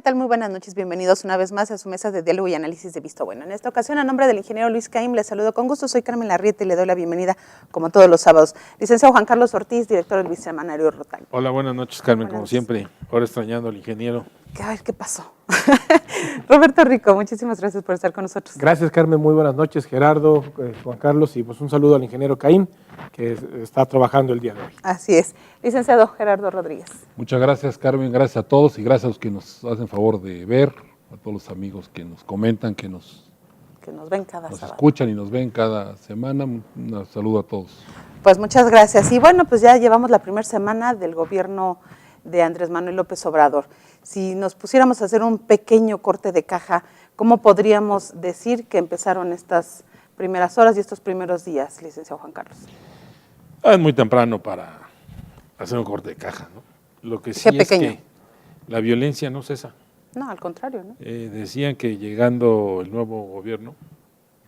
tal? Muy buenas noches, bienvenidos una vez más a su mesa de diálogo y análisis de Visto Bueno. En esta ocasión, a nombre del ingeniero Luis Caim, les saludo con gusto. Soy Carmen Larrieta y le doy la bienvenida, como todos los sábados. Licenciado Juan Carlos Ortiz, director del Bisemanario Rotario. Hola, buenas noches, Carmen, Buenas como noches. Siempre. Ahora extrañando al ingeniero. A ver, ¿qué pasó? Roberto Rico, muchísimas gracias por estar con nosotros. Gracias, Carmen, muy buenas noches, Gerardo, Juan Carlos, y pues un saludo al ingeniero Caim, que está trabajando el día de hoy. Así es. Licenciado Gerardo Rodríguez. Muchas gracias, Carmen, gracias a todos y gracias a los que nos hacen favor de ver, a todos los amigos que nos comentan, que nos ven cada sábado. Escuchan y nos ven cada semana. Un saludo a todos. Pues muchas gracias. Y bueno, pues ya llevamos la primera semana del gobierno de Andrés Manuel López Obrador. Si nos pusiéramos a hacer un pequeño corte de caja, ¿cómo podríamos decir que empezaron estas primeras horas y estos primeros días, licenciado Juan Carlos? Es muy temprano para hacer un corte de caja, ¿no? Lo que sí es que la violencia no cesa. No, al contrario, ¿no? Decían que llegando el nuevo gobierno,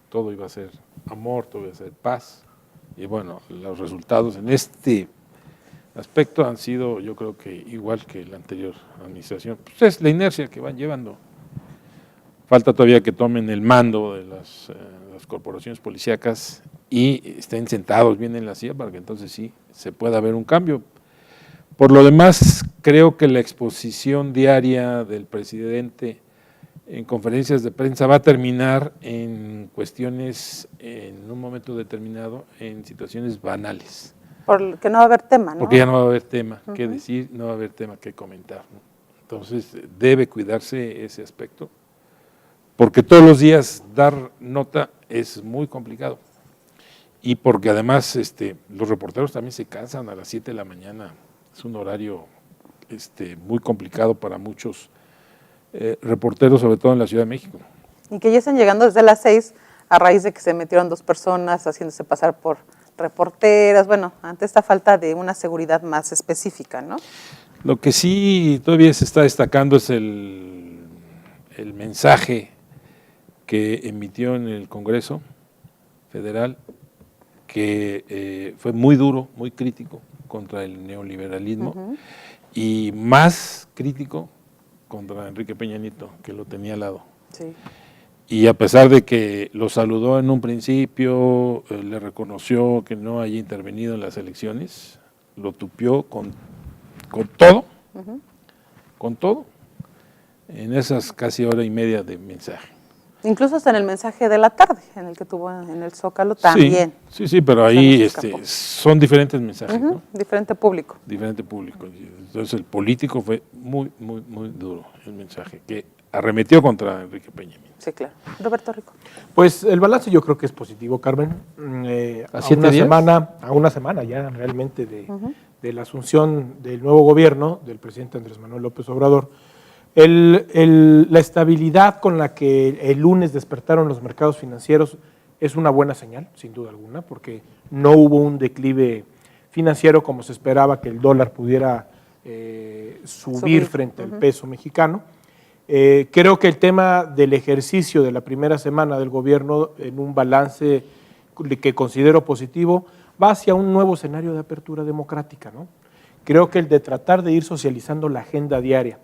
todo iba a ser amor, todo iba a ser paz. Y bueno, los resultados en este aspecto han sido, yo creo que igual que la anterior administración. Pues es la inercia que van llevando. Falta todavía que tomen el mando de las corporaciones policíacas y estén sentados bien en la silla para que entonces sí se pueda ver un cambio. Por lo demás, creo que la exposición diaria del presidente en conferencias de prensa va a terminar en cuestiones, en un momento determinado, en situaciones banales. Porque no va a haber tema, ¿no? Porque ya no va a haber tema que decir, no va a haber tema que comentar, ¿no? Entonces, debe cuidarse ese aspecto, porque todos los días dar nota es muy complicado. Y porque además los reporteros también se cansan a las 7 de la mañana. Es un horario muy complicado para muchos reporteros, sobre todo en la Ciudad de México. Y que ya están llegando desde las 6 a raíz de que se metieron 2 personas haciéndose pasar por reporteras, bueno, ante esta falta de una seguridad más específica, ¿no? Lo que sí todavía se está destacando es el mensaje que emitió en el Congreso Federal, que fue muy duro, muy crítico contra el neoliberalismo y más crítico contra Enrique Peña Nieto, que lo tenía al lado. Sí. Y a pesar de que lo saludó en un principio, le reconoció que no haya intervenido en las elecciones, lo tupió con todo, en esas casi hora y media de mensaje. Incluso hasta en el mensaje de la tarde, en el que tuvo en el Zócalo también. Sí, pero ahí son diferentes mensajes, ¿no? Diferente público. Diferente público. Entonces el político fue muy, muy, muy duro el mensaje, que arremetió contra Enrique Peña Nieto. Sí, claro. Roberto Rico. Pues el balance yo creo que es positivo, Carmen. A una semana ya realmente de la asunción del nuevo gobierno del presidente Andrés Manuel López Obrador. La estabilidad con la que el lunes despertaron los mercados financieros es una buena señal, sin duda alguna, porque no hubo un declive financiero como se esperaba que el dólar pudiera subir frente al peso mexicano. Creo que el tema del ejercicio de la primera semana del gobierno en un balance que considero positivo va hacia un nuevo escenario de apertura democrática, ¿no? Creo que el de tratar de ir socializando la agenda diaria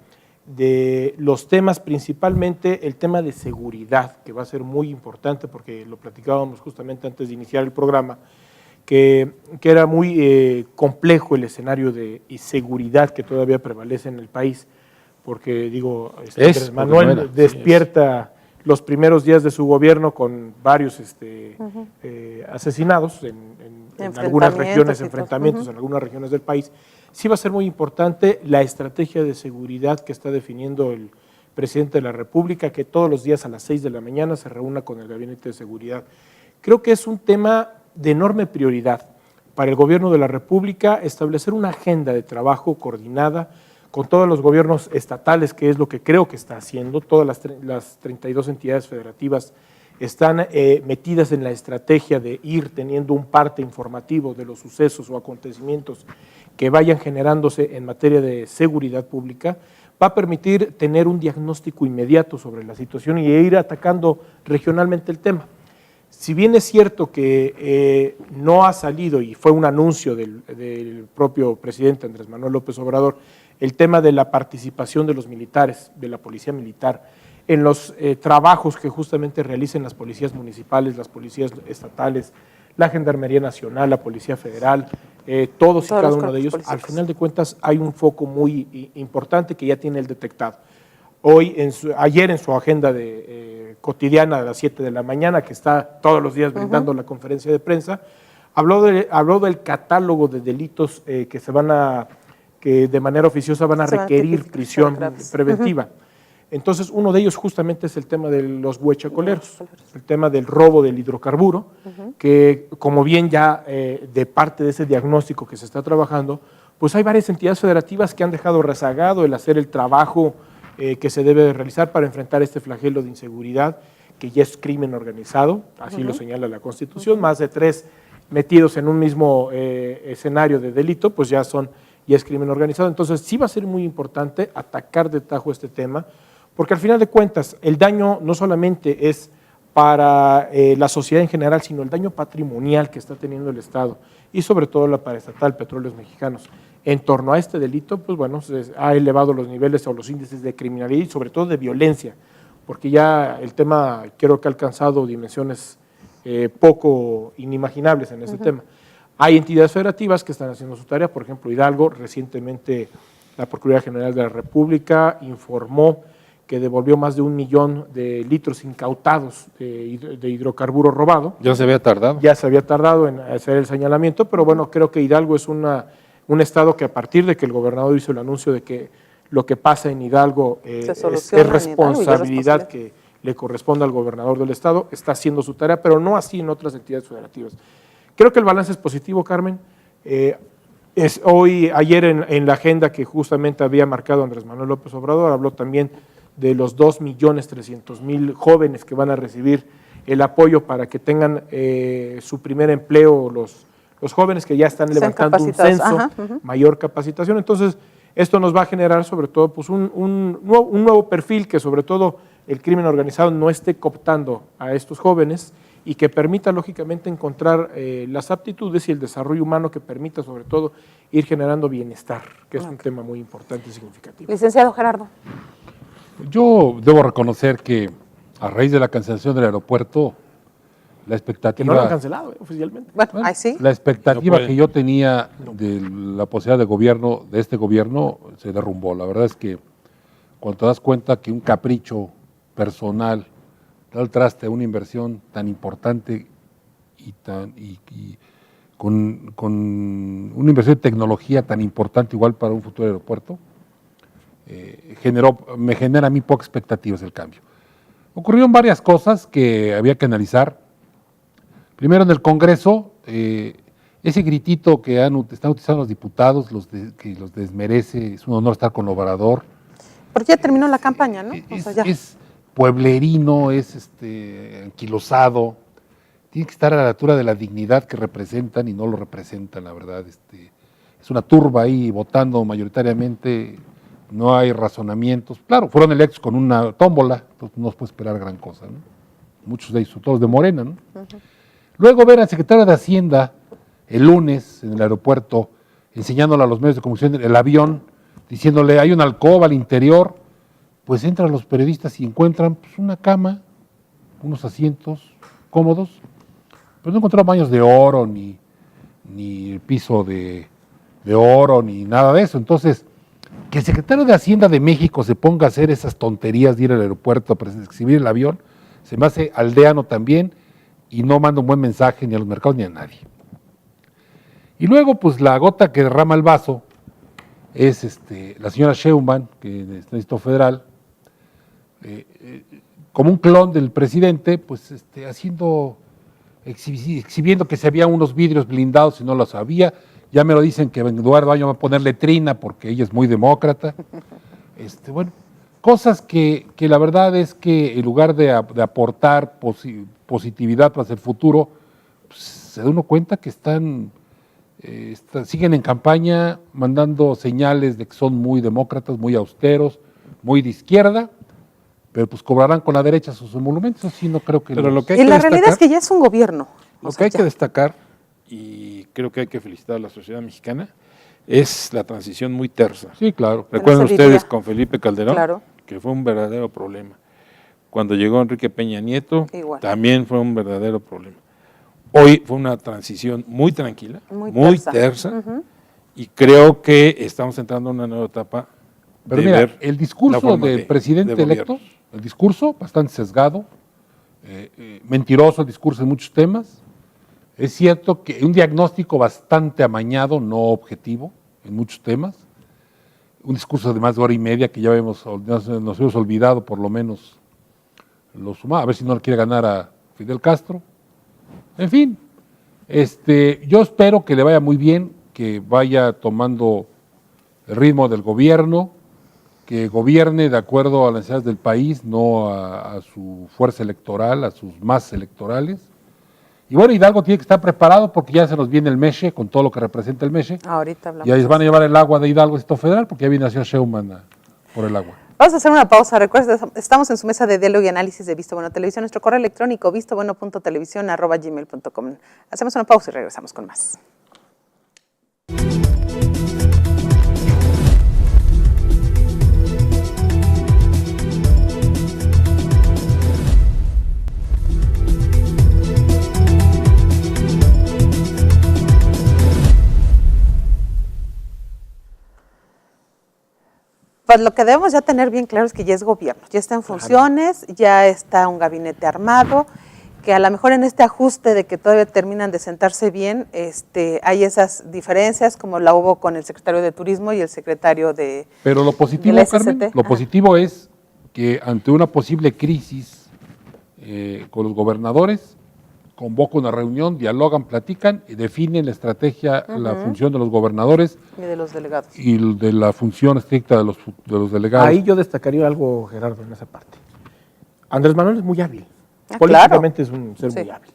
de los temas, principalmente el tema de seguridad, que va a ser muy importante porque lo platicábamos justamente antes de iniciar el programa, que era muy complejo el escenario de inseguridad que todavía prevalece en el país, porque Andrés Manuel despierta los primeros días de su gobierno con varios asesinados en algunas regiones, enfrentamientos en algunas regiones del país. Sí va a ser muy importante la estrategia de seguridad que está definiendo el presidente de la República, que todos los días a las 6 de la mañana se reúna con el Gabinete de Seguridad. Creo que es un tema de enorme prioridad para el gobierno de la República establecer una agenda de trabajo coordinada con todos los gobiernos estatales, que es lo que creo que está haciendo. Todas las 32 entidades federativas están metidas en la estrategia de ir teniendo un parte informativo de los sucesos o acontecimientos que vayan generándose en materia de seguridad pública. Va a permitir tener un diagnóstico inmediato sobre la situación y ir atacando regionalmente el tema. Si bien es cierto que no ha salido, y fue un anuncio del propio presidente Andrés Manuel López Obrador, el tema de la participación de los militares, de la policía militar, en los trabajos que justamente realicen las policías municipales, las policías estatales, la Gendarmería Nacional, la Policía Federal, todos y cada uno de ellos, al final de cuentas hay un foco muy importante que ya tiene él detectado. Ayer en su agenda cotidiana a las 7 de la mañana, que está todos los días brindando la conferencia de prensa, habló del catálogo de delitos que de manera oficiosa van a requerir prisión preventiva. Entonces, uno de ellos justamente es el tema de los huechacoleros, el tema del robo del hidrocarburo, que como bien ya de parte de ese diagnóstico que se está trabajando, pues hay varias entidades federativas que han dejado rezagado el hacer el trabajo que se debe de realizar para enfrentar este flagelo de inseguridad, que ya es crimen organizado, así lo señala la Constitución, más de 3 metidos en un mismo escenario de delito, pues ya es crimen organizado. Entonces sí va a ser muy importante atacar de tajo este tema, porque al final de cuentas el daño no solamente es para la sociedad en general, sino el daño patrimonial que está teniendo el Estado y sobre todo la paraestatal Petróleos Mexicanos. En torno a este delito, pues bueno, se ha elevado los niveles o los índices de criminalidad y sobre todo de violencia, porque ya el tema creo que ha alcanzado dimensiones poco inimaginables en ese tema. Hay entidades federativas que están haciendo su tarea, por ejemplo Hidalgo, recientemente la Procuraduría General de la República informó que devolvió más de 1 millón de litros incautados de hidrocarburo robado. Ya se había tardado. Ya se había tardado en hacer el señalamiento, pero bueno, creo que Hidalgo es un estado que a partir de que el gobernador hizo el anuncio de que lo que pasa en Hidalgo es responsabilidad que le corresponde al gobernador del estado, está haciendo su tarea, pero no así en otras entidades federativas. Creo que el balance es positivo, Carmen. Ayer en la agenda que justamente había marcado Andrés Manuel López Obrador, habló también de los 2.300.000 jóvenes que van a recibir el apoyo para que tengan su primer empleo, los jóvenes que ya están levantando un censo, mayor capacitación. Entonces, esto nos va a generar sobre todo pues, un nuevo perfil que sobre todo el crimen organizado no esté cooptando a estos jóvenes y que permita lógicamente encontrar las aptitudes y el desarrollo humano que permita sobre todo ir generando bienestar, que es un tema muy importante y significativo. Licenciado Gerardo. Yo debo reconocer que a raíz de la cancelación del aeropuerto, la expectativa… Que no lo han cancelado oficialmente. Bueno, ahí sí. La expectativa que yo tenía de la posibilidad de este gobierno se derrumbó. La verdad es que cuando te das cuenta que un capricho personal da el traste a una inversión tan importante y con una inversión de tecnología tan importante igual para un futuro aeropuerto, me genera a mí pocas expectativas el cambio. Ocurrieron varias cosas que había que analizar. Primero, en el Congreso, ese gritito que están utilizando los diputados, que los desmerece, es un honor estar con Obrador. Porque ya terminó la campaña, ¿no? Es pueblerino, es anquilosado, tiene que estar a la altura de la dignidad que representan y no lo representan, la verdad. Es una turba ahí votando mayoritariamente, no hay razonamientos. Claro, fueron electos con una tómbola, entonces no se puede esperar gran cosa, ¿no? Muchos de ellos, todos de Morena, ¿no? Luego ver al secretario de Hacienda el lunes en el aeropuerto, enseñándole a los medios de comunicación el avión, diciéndole hay una alcoba al interior, pues entran los periodistas y encuentran pues, una cama, unos asientos cómodos, pero no encontraron baños de oro, ni piso de oro, ni nada de eso. Entonces, que el secretario de Hacienda de México se ponga a hacer esas tonterías de ir al aeropuerto a exhibir el avión, se me hace aldeano también, y no manda un buen mensaje ni a los mercados ni a nadie. Y luego, pues la gota que derrama el vaso es la señora Sheinbaum, que es Distrito Federal, como un clon del presidente, pues exhibiendo que se había unos vidrios blindados y no los había. Ya me lo dicen que Eduardo Baño va a poner letrina porque ella es muy demócrata. Bueno, cosas que la verdad es que en lugar de aportar positividad para el futuro, pues, se da uno cuenta que siguen en campaña mandando señales de que son muy demócratas, muy austeros, muy de izquierda, pero pues cobrarán con la derecha sus emolumentos. Eso sí, no creo que… Pero lo que hay y que la destacar, realidad es que ya es un gobierno. Lo que hay que destacar, y creo que hay que felicitar a la sociedad mexicana, es la transición muy tersa. Sí, claro. Recuerden se ustedes vivía. con Felipe Calderón, Claro. que fue un verdadero problema. Cuando llegó Enrique Peña Nieto, Igual. también fue un verdadero problema. Hoy fue una transición muy tranquila, muy tersa, y creo que estamos entrando en una nueva etapa. Pero de mira, ver el la discurso forma del presidente de electo, gobierno. el discurso bastante sesgado, mentiroso el discurso en muchos temas. Es cierto que un diagnóstico bastante amañado, no objetivo, en muchos temas. Un discurso de más de hora y media que ya nos hemos olvidado, por lo menos, a ver si no le quiere ganar a Fidel Castro. En fin, yo espero que le vaya muy bien, que vaya tomando el ritmo del gobierno, que gobierne de acuerdo a las necesidades del país, no a su fuerza electoral, a sus masas electorales. Y bueno, Hidalgo tiene que estar preparado porque ya se nos viene el MESHE, con todo lo que representa el MESHE. Ahorita hablamos. Y ahí van a llevar el agua de Hidalgo, esto federal, porque ya viene hacia Sheuman por el agua. Vamos a hacer una pausa. Recuerden, estamos en su mesa de diálogo y análisis de Visto Bueno Televisión. Nuestro correo electrónico vistobueno.televisión@gmail.com. Hacemos una pausa y regresamos con más. Pues lo que debemos ya tener bien claro es que ya es gobierno, ya está en funciones, ya está un gabinete armado, que a lo mejor en este ajuste de que todavía terminan de sentarse bien, hay esas diferencias como la hubo con el secretario de Turismo y el secretario de Pero lo positivo, del Carmen, SST. lo positivo es que ante una posible crisis con los gobernadores, convoca una reunión, dialogan, platican y definen la estrategia, la función de los gobernadores Y de los delegados. y de la función estricta de los delegados. Ahí yo destacaría algo, Gerardo, en esa parte. Andrés Manuel es muy hábil. Ah, Políticamente es un ser Sí. muy hábil.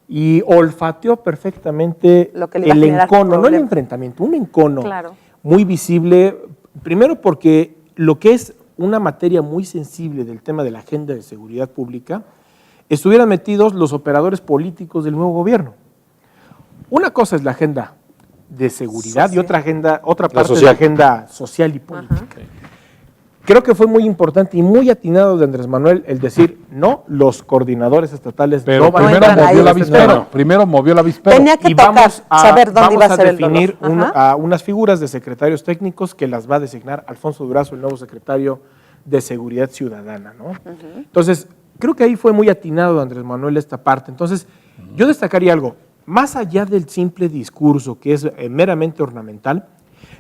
Y olfateó perfectamente Lo que le iba a el generar encono, no el problemas. enfrentamiento, un encono Claro. muy visible. Primero porque lo que es una materia muy sensible del tema de la agenda de seguridad pública, estuvieran metidos los operadores políticos del nuevo gobierno. Una cosa es la agenda de seguridad y otra parte es la agenda social y política. Creo que fue muy importante y muy atinado de Andrés Manuel el decir, no, los coordinadores estatales Pero no van a primero entrar ahí movió la en este avispero, tema. primero movió la avispero. Tenía que y tocar, saber dónde iba a ser el definir dolor. Ajá. a unas figuras de secretarios técnicos que las va a designar Alfonso Durazo, el nuevo secretario de Seguridad Ciudadana, ¿no? Entonces, creo que ahí fue muy atinado Andrés Manuel esta parte. Entonces, yo destacaría algo, más allá del simple discurso que es meramente ornamental,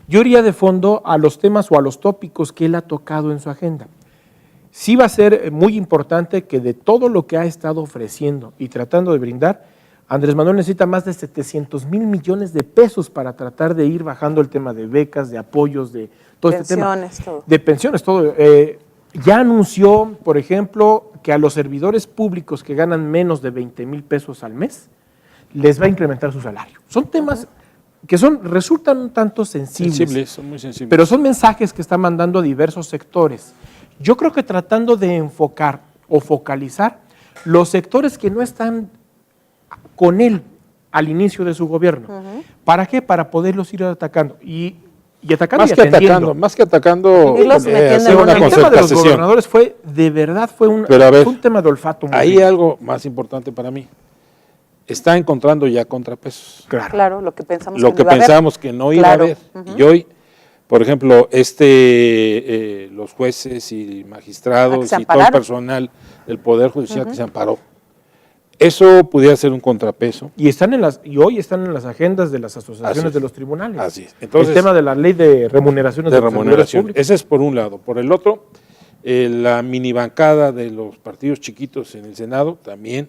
yo iría de fondo a los temas o a los tópicos que él ha tocado en su agenda. Sí va a ser muy importante que de todo lo que ha estado ofreciendo y tratando de brindar, Andrés Manuel necesita más de 700,000 millones de pesos para tratar de ir bajando el tema de becas, de apoyos, de todo este tema. Pensiones, todo. De pensiones, todo. Ya anunció, por ejemplo, que a los servidores públicos que ganan menos de 20,000 pesos al mes, les va a incrementar su salario. Son temas que resultan un tanto sensibles, Son muy sensibles. pero son mensajes que está mandando a diversos sectores. Yo creo que tratando de enfocar o focalizar los sectores que no están con él al inicio de su gobierno. ¿Para qué? Para poderlos ir atacando y atacando más y que atendiendo. atacando, más que atacando, Irlos metiendo hacer en una una- El tema de los concertación. gobernadores fue, de verdad, fue un tema de olfato. Muy Hay rico. algo más importante para mí. Está encontrando ya contrapesos. Claro. Claro, lo que pensamos Lo que que no iba a haber. pensábamos que no iba Claro. a haber. Y hoy, por ejemplo, los jueces y Ah, magistrados que se y todo el ampararon. personal del Poder Judicial que se amparó. Eso pudiera ser un contrapeso. Y hoy están en las agendas de las asociaciones Así es. de los tribunales. Así es. Entonces, el tema de la ley de remuneraciones de los servidores remuneración. públicos. Ese es por un lado. Por el otro, la mini bancada de los partidos chiquitos en el Senado también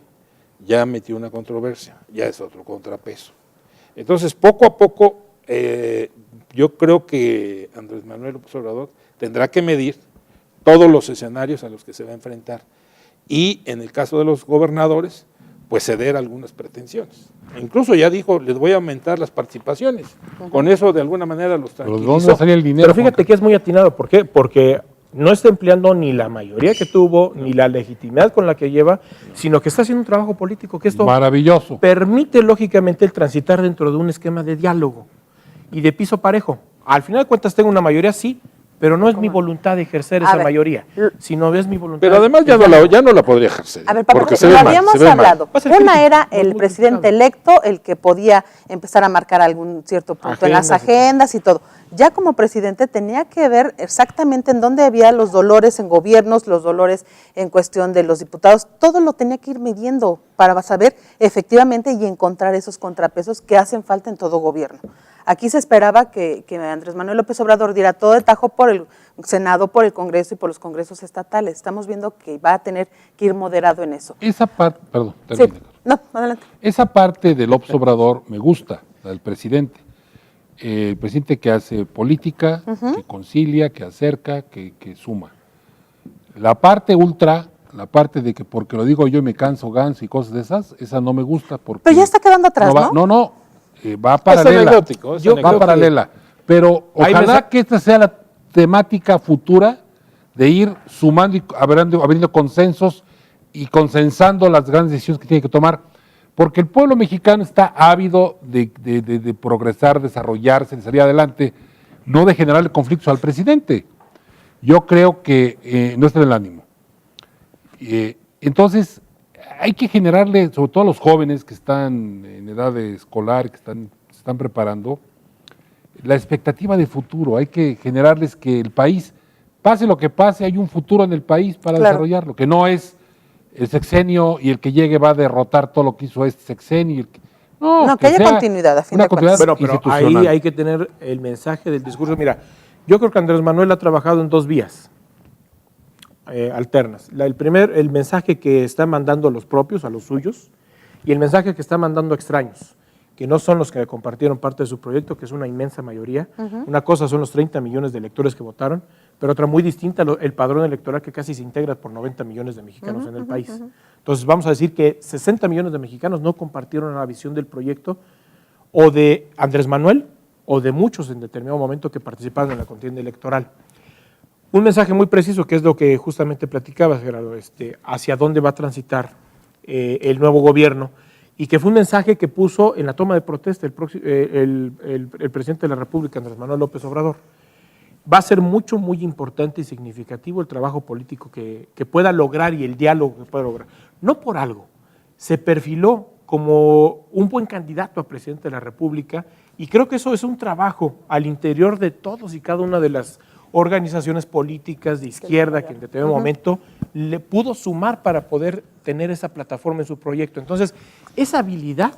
ya metió una controversia, ya es otro contrapeso. Entonces, poco a poco, yo creo que Andrés Manuel López Obrador tendrá que medir todos los escenarios a los que se va a enfrentar y, en el caso de los gobernadores, pues ceder algunas pretensiones. Incluso ya dijo, les voy a aumentar las participaciones. Con eso, de alguna manera, los Pero ¿de tranquilizó. dónde va a salir el dinero? Pero fíjate que es muy atinado. ¿Por qué? Porque no está empleando ni la mayoría que tuvo, ni la legitimidad con la que lleva, sino que está haciendo un trabajo político que esto Maravilloso. permite lógicamente el transitar dentro de un esquema de diálogo. y de piso parejo. Al final de cuentas tengo una mayoría, sí, pero no es mi voluntad de ejercer esa mayoría, sino es mi voluntad. Pero además ya no la podría ejercer. A ver, papá, porque lo mal, habíamos se ve mal. hablado. Va a ser Una crítico, era muy, el muy presidente criticado. electo, el que podía empezar a marcar algún cierto punto en las Agendas y todo. agendas y todo. Ya como presidente tenía que ver exactamente en dónde había los dolores en gobiernos, los dolores en cuestión de los diputados, todo lo tenía que ir midiendo para saber efectivamente y encontrar esos contrapesos que hacen falta en todo gobierno. Aquí se esperaba que Andrés Manuel López Obrador diera todo de tajo por el Senado, por el Congreso y por los congresos estatales. Estamos viendo que va a tener que ir moderado en eso. Esa parte, perdón, Sí, termina. no, adelante. Esa parte del López Obrador me gusta, la del presidente. El presidente que hace política, que concilia, que acerca, que suma. La parte ultra, la parte de que porque lo digo yo y me canso ganso y cosas de esas, esa no me gusta. Porque Pero ya está quedando atrás, ¿no? No, va Es paralela. anecdótico, es Va anecdótico. paralela. Pero Hay ojalá que esta sea la temática futura de ir sumando y abriendo consensos y consensando las grandes decisiones que tiene que tomar, porque el pueblo mexicano está ávido de progresar, desarrollarse, de salir adelante, no de generarle conflictos al presidente. Yo creo que no está en el ánimo. Entonces, hay que generarle, sobre todo a los jóvenes que están en edad de escolar, que se están preparando, la expectativa de futuro. Hay que generarles que el país, pase lo que pase, hay un futuro en el país para desarrollarlo, que no es el sexenio y el que llegue va a derrotar todo lo que hizo este sexenio. No, que haya sea continuidad, a fin una de cuentas. Bueno, continuidad pero ahí institucional. hay que tener el mensaje del discurso. Mira, yo creo que Andrés Manuel ha trabajado en dos vías alternas. El mensaje que está mandando a los propios, a los suyos, y el mensaje que está mandando a extraños, que no son los que compartieron parte de su proyecto, que es una inmensa mayoría. Una cosa son los 30 millones de electores que votaron, pero otra muy distinta, el padrón electoral que casi se integra por 90 millones de mexicanos en el país. Entonces vamos a decir que 60 millones de mexicanos no compartieron la visión del proyecto o de Andrés Manuel o de muchos en determinado momento que participaron en la contienda electoral. Un mensaje muy preciso, que es lo que justamente platicabas, Gerardo, hacia dónde va a transitar el nuevo gobierno, y que fue un mensaje que puso en la toma de protesta el presidente de la República, Andrés Manuel López Obrador. Va a ser muy importante y significativo el trabajo político que pueda lograr y el diálogo que pueda lograr. No por algo, se perfiló como un buen candidato a presidente de la República, y creo que eso es un trabajo al interior de todos y cada una de las organizaciones políticas de izquierda que en determinado momento le pudo sumar para poder tener esa plataforma en su proyecto. Entonces, esa habilidad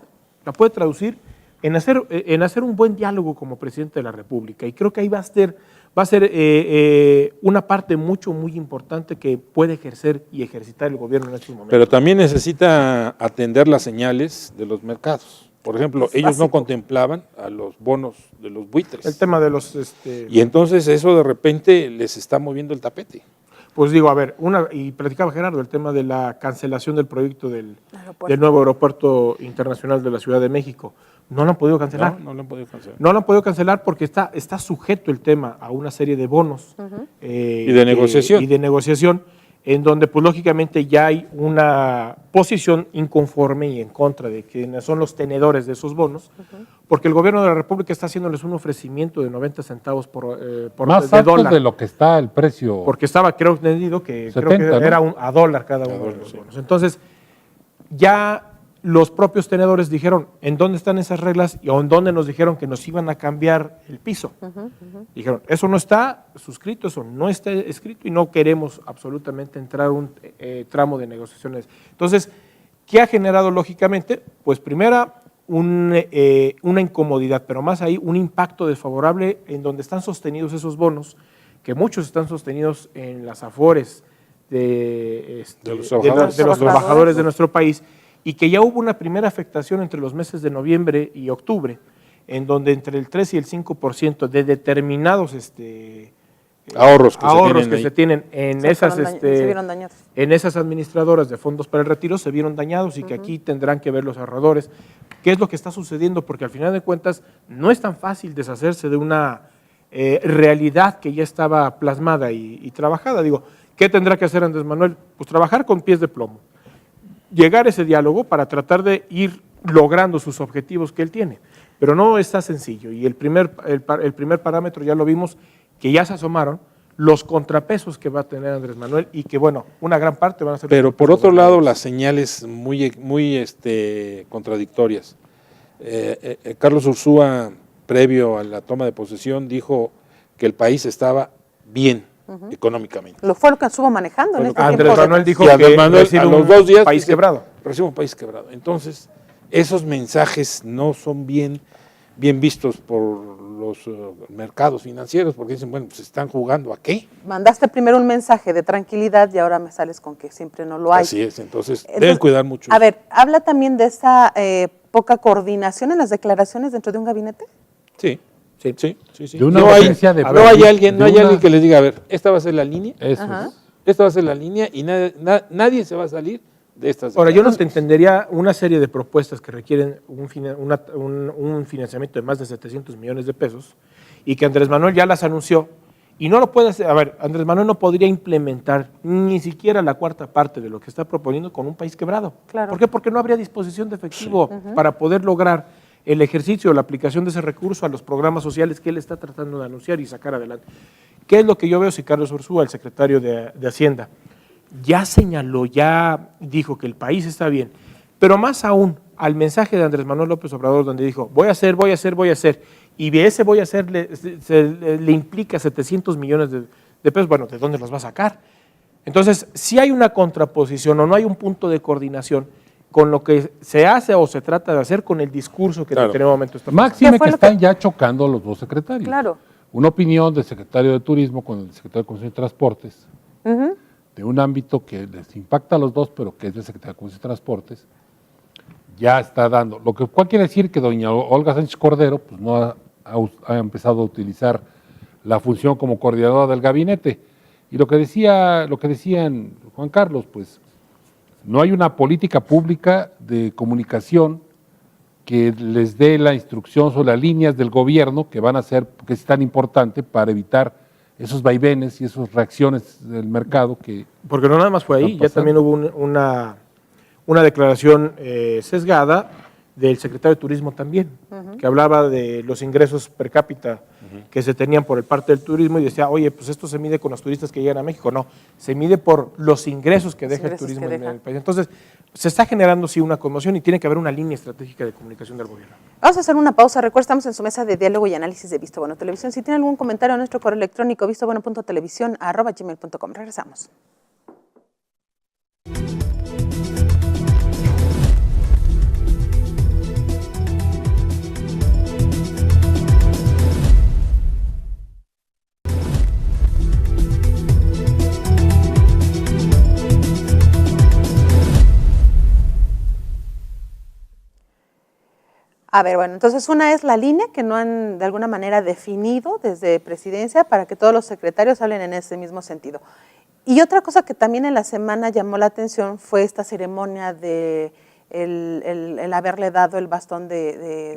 la puede traducir en hacer un buen diálogo como presidente de la República, y creo que ahí va a ser una parte muy importante que puede ejercer y ejercitar el gobierno en estos momentos. Pero también necesita atender las señales de los mercados. Por ejemplo, Es ellos no básico. contemplaban a los bonos de los buitres. El tema de los... Y entonces eso de repente les está moviendo el tapete. Pues digo, a ver, y platicaba Gerardo, el tema de la cancelación del proyecto del Aeropuerto. nuevo aeropuerto internacional de la Ciudad de México. No lo han podido cancelar. No lo han podido cancelar. No lo han podido cancelar porque está sujeto el tema a una serie de bonos Y de negociación. y de negociación, en donde pues lógicamente ya hay una posición inconforme y en contra de quienes son los tenedores de esos bonos, porque el gobierno de la República está haciéndoles un ofrecimiento de 90 centavos por Más de alto dólar, de lo que está el precio. porque estaba, creo entendido que 70, ¿no? era a dólar cada uno de los sí. bonos. Entonces, ya los propios tenedores dijeron en dónde están esas reglas y en dónde nos dijeron que nos iban a cambiar el piso. Dijeron, eso no está suscrito, eso no está escrito y no queremos absolutamente entrar a un tramo de negociaciones. Entonces, ¿qué ha generado lógicamente? Pues primero una incomodidad, pero más ahí un impacto desfavorable en donde están sostenidos esos bonos, que muchos están sostenidos en las afores de los trabajadores de nuestro país, y que ya hubo una primera afectación entre los meses de noviembre y octubre, en donde entre el 3 y el 5% de determinados Ahorros que se tienen en esas, se vieron dañados. en esas administradoras de fondos para el retiro se vieron dañados, y que aquí tendrán que ver los ahorradores qué es lo que está sucediendo, porque al final de cuentas no es tan fácil deshacerse de una realidad que ya estaba plasmada y trabajada. Digo, ¿qué tendrá que hacer Andrés Manuel? Pues trabajar con pies de plomo, llegar a ese diálogo para tratar de ir logrando sus objetivos que él tiene. pero no está sencillo. Y el primer parámetro ya lo vimos, que ya se asomaron los contrapesos que va a tener Andrés Manuel y que, bueno, una gran parte van a ser... Pero por otro lado, las señales muy contradictorias. Carlos Ursúa, previo a la toma de posesión, dijo que el país estaba bien económicamente. Fue lo que estuvo manejando en este Andrés tiempo. Manuel dijo Y Andrés que Manuel, recibe a los un 2 días país dice, quebrado. recibe un país quebrado. Entonces, esos mensajes no son bien vistos por los mercados financieros, porque dicen, bueno, pues están jugando ¿a qué? Mandaste primero un mensaje de tranquilidad y ahora me sales con que siempre no lo hay. Así es, entonces deben cuidar mucho. A ver, ¿habla también de esa poca coordinación en las declaraciones dentro de un gabinete? Sí. De una No hay ausencia de- alguien de una- que les diga, a ver, esta va a ser la línea, Eso Ajá. es. esta va a ser la línea y nadie se va a salir de estas. Ahora, yo no te declaraciones. entendería una serie de propuestas que requieren un financiamiento de más de 700 millones de pesos y que Andrés Manuel ya las anunció y no lo puede hacer. A ver, Andrés Manuel no podría implementar ni siquiera la cuarta parte de lo que está proponiendo con un país quebrado. Claro. ¿Por qué? Porque no habría disposición de efectivo para poder lograr el ejercicio o la aplicación de ese recurso a los programas sociales que él está tratando de anunciar y sacar adelante. ¿Qué es lo que yo veo si Carlos Ursúa, el secretario de Hacienda, ya señaló, ya dijo que el país está bien, pero más aún al mensaje de Andrés Manuel López Obrador donde dijo voy a hacer, y de ese voy a hacer le implica 700 millones de pesos, bueno, ¿de dónde los va a sacar? Entonces, si hay una contraposición o no hay un punto de coordinación con lo que se hace o se trata de hacer con el discurso que en determinado momento está pasando. Máxime ¿Qué fue que lo están que- ya chocando los dos secretarios. Claro. Una opinión del secretario de Turismo con el secretario de Comunicación y Transportes, Ujú. de un ámbito que les impacta a los dos, pero que es del secretario de Comunicación y Transportes, ya está dando. Lo cual quiere decir que doña Olga Sánchez Cordero pues, no ha empezado a utilizar la función como coordinadora del gabinete. Y lo que decían Juan Carlos, pues no hay una política pública de comunicación que les dé la instrucción sobre las líneas del gobierno que van a ser, que es tan importante para evitar esos vaivenes y esas reacciones del mercado que... Porque no nada más fue ahí, Están ya también hubo una declaración sesgada del secretario de Turismo también, que hablaba de los ingresos per cápita que se tenían por el parte del turismo y decía, oye, pues esto se mide con los turistas que llegan a México. No, se mide por los ingresos que deja el ingresos turismo que en deja. el país. Entonces, se está generando sí una conmoción y tiene que haber una línea estratégica de comunicación del gobierno. Vamos a hacer una pausa. Recuerda, estamos en su mesa de diálogo y análisis de Visto Bueno Televisión. Si tiene algún comentario a nuestro correo electrónico, vistobueno.televisión@gmail.com. Regresamos. A ver, bueno, entonces una es la línea que no han de alguna manera definido desde presidencia para que todos los secretarios hablen en ese mismo sentido. Y otra cosa que también en la semana llamó la atención fue esta ceremonia de el haberle dado el bastón de